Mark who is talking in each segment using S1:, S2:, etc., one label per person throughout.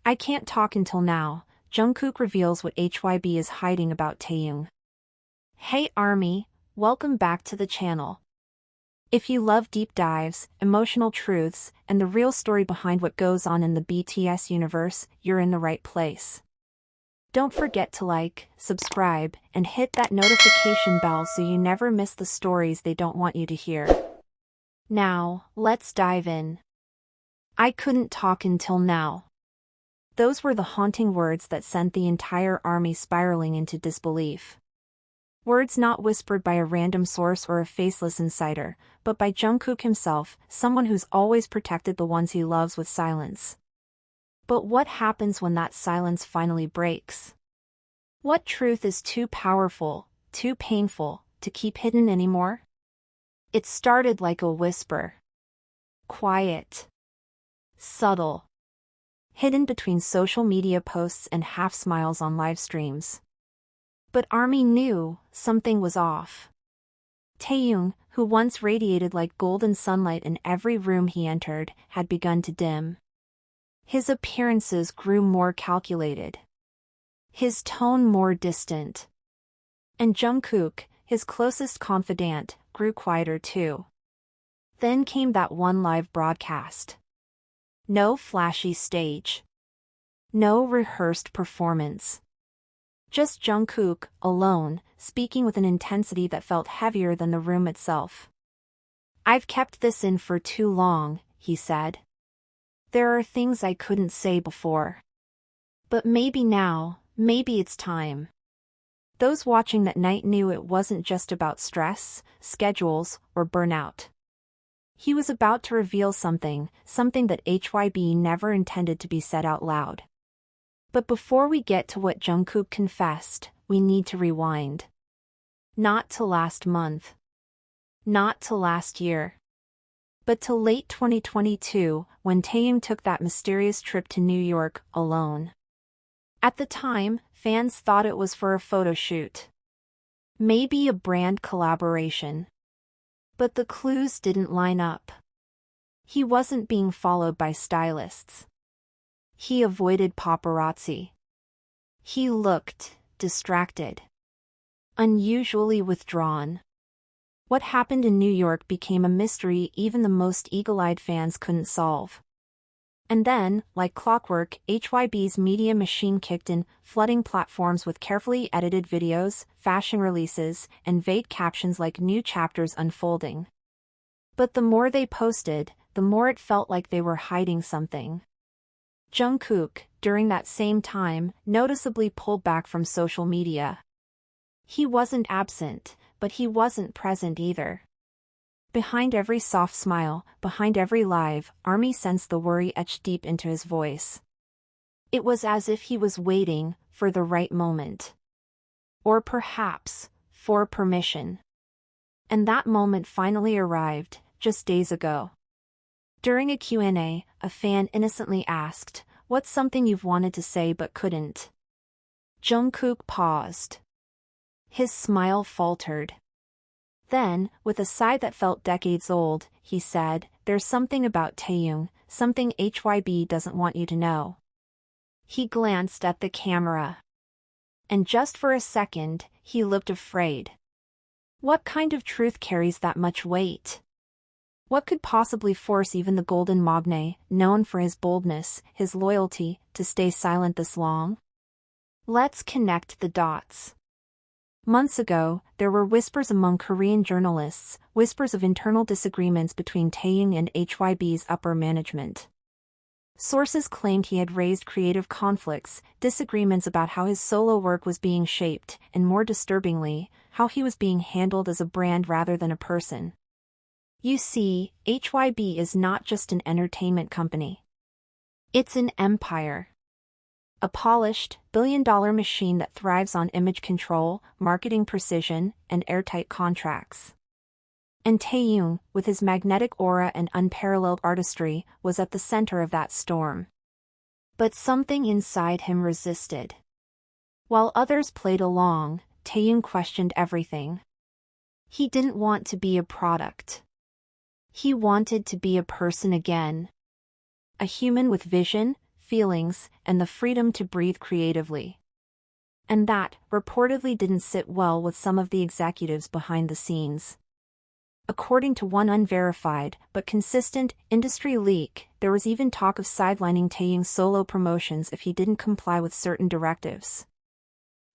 S1: I can't talk until now. Jungkook reveals what HYBE is hiding about Taehyung. Hey ARMY, welcome back to the channel. If you love deep dives, emotional truths, and the real story behind what goes on in the BTS universe, you're in the right place. Don't forget to like, subscribe, and hit that notification bell so you never miss the stories they don't want you to hear. Now, let's dive in. I couldn't talk until now. Those were the haunting words that sent the entire army spiraling into disbelief. Words not whispered by a random source or a faceless insider, but by Jungkook himself, someone who's always protected the ones he loves with silence. But what happens when that silence finally breaks? What truth is too powerful, too painful, to keep hidden anymore? It started like a whisper. Quiet. Subtle. Hidden between social media posts and half-smiles on live streams. But ARMY knew something was off. Taehyung, who once radiated like golden sunlight in every room he entered, had begun to dim. His appearances grew more calculated. His tone more distant. And Jungkook, his closest confidant, grew quieter too. Then came that one live broadcast. No flashy stage. No rehearsed performance. Just Jungkook, alone, speaking with an intensity that felt heavier than the room itself. "I've kept this in for too long," he said. "There are things I couldn't say before. But maybe now, maybe it's time." Those watching that night knew it wasn't just about stress, schedules, or burnout. He was about to reveal something that HYBE never intended to be said out loud. But before we get to what Jungkook confessed, we need to rewind. Not to last month. Not to last year. But to late 2022, when Taehyung took that mysterious trip to New York, alone. At the time, fans thought it was for a photo shoot. Maybe a brand collaboration. But the clues didn't line up. He wasn't being followed by stylists. He avoided paparazzi. He looked distracted. Unusually withdrawn. What happened in New York became a mystery even the most eagle-eyed fans couldn't solve. And then, like clockwork, HYBE's media machine kicked in, flooding platforms with carefully edited videos, fashion releases, and vague captions like new chapters unfolding. But the more they posted, the more it felt like they were hiding something. Jungkook, during that same time, noticeably pulled back from social media. He wasn't absent, but he wasn't present either. Behind every soft smile, behind every live, ARMY sensed the worry etched deep into his voice. It was as if he was waiting for the right moment. Or perhaps, for permission. And that moment finally arrived, just days ago. During a Q&A, a fan innocently asked, "What's something you've wanted to say but couldn't?" Jungkook paused. His smile faltered. Then, with a sigh that felt decades old, he said, "There's something about Taehyung, something HYBE doesn't want you to know." He glanced at the camera. And just for a second, he looked afraid. What kind of truth carries that much weight? What could possibly force even the golden magne, known for his boldness, his loyalty, to stay silent this long? Let's connect the dots. Months ago, there were whispers among Korean journalists, whispers of internal disagreements between Taehyung and HYBE's upper management. Sources claimed he had raised creative conflicts, disagreements about how his solo work was being shaped, and more disturbingly, how he was being handled as a brand rather than a person. You see, HYBE is not just an entertainment company. It's an empire. A polished, billion-dollar machine that thrives on image control, marketing precision, and airtight contracts. And Taehyung, with his magnetic aura and unparalleled artistry, was at the center of that storm. But something inside him resisted. While others played along, Taehyung questioned everything. He didn't want to be a product. He wanted to be a person again. A human with vision, feelings, and the freedom to breathe creatively. And that, reportedly, didn't sit well with some of the executives behind the scenes. According to one unverified but consistent industry leak, there was even talk of sidelining Taehyung's solo promotions if he didn't comply with certain directives.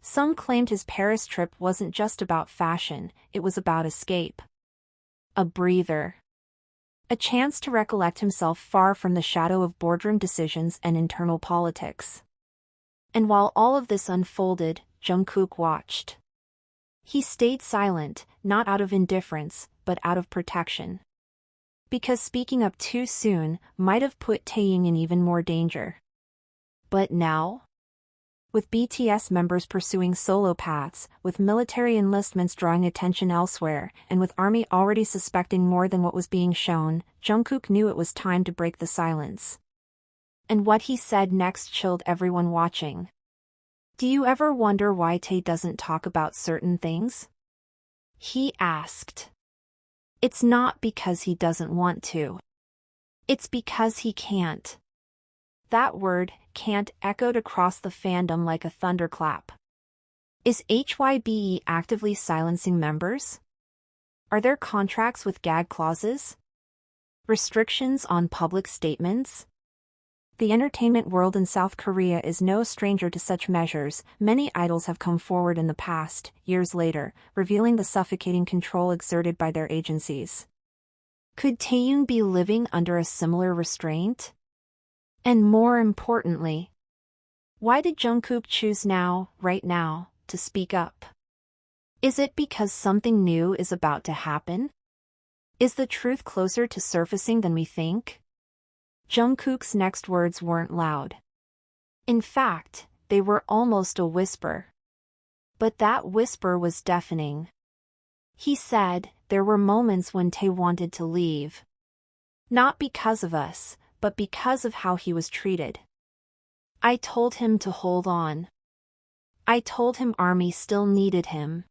S1: Some claimed his Paris trip wasn't just about fashion, it was about escape. A breather. A chance to recollect himself far from the shadow of boardroom decisions and internal politics. And while all of this unfolded, Jungkook watched. He stayed silent, not out of indifference, but out of protection. Because speaking up too soon might have put Taehyung in even more danger. But now? With BTS members pursuing solo paths, with military enlistments drawing attention elsewhere, and with ARMY already suspecting more than what was being shown, Jungkook knew it was time to break the silence. And what he said next chilled everyone watching. Do you ever wonder why Tae doesn't talk about certain things? He asked. It's not because he doesn't want to. It's because he can't. That word, can't, echoed across the fandom like a thunderclap. Is HYBE actively silencing members? Are there contracts with gag clauses? Restrictions on public statements? The entertainment world in South Korea is no stranger to such measures. Many idols have come forward in the past, years later, revealing the suffocating control exerted by their agencies. Could Taehyung be living under a similar restraint? And more importantly, why did Jungkook choose now, right now, to speak up? Is it because something new is about to happen? Is the truth closer to surfacing than we think? Jungkook's next words weren't loud. In fact, they were almost a whisper. But that whisper was deafening. He said, there were moments when Tae wanted to leave. Not because of us, but because of how he was treated. I told him to hold on. I told him ARMY still needed him.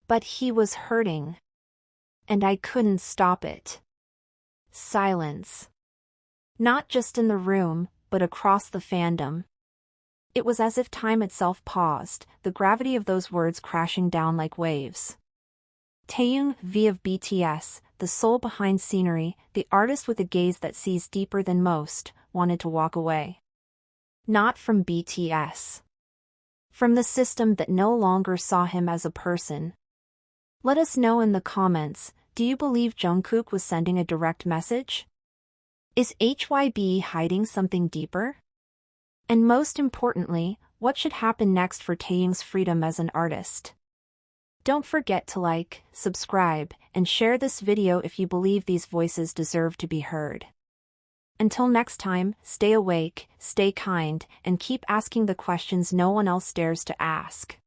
S1: But he was hurting. And I couldn't stop it. Silence. Not just in the room, but across the fandom. It was as if time itself paused, the gravity of those words crashing down like waves. Taehyung, V of BTS, the soul behind scenery, the artist with a gaze that sees deeper than most, wanted to walk away. Not from BTS. From the system that no longer saw him as a person. Let us know in the comments, do you believe Jungkook was sending a direct message? Is HYBE hiding something deeper? And most importantly, what should happen next for Taehyung's freedom as an artist? Don't forget to like, subscribe, and share this video if you believe these voices deserve to be heard. Until next time, stay awake, stay kind, and keep asking the questions no one else dares to ask.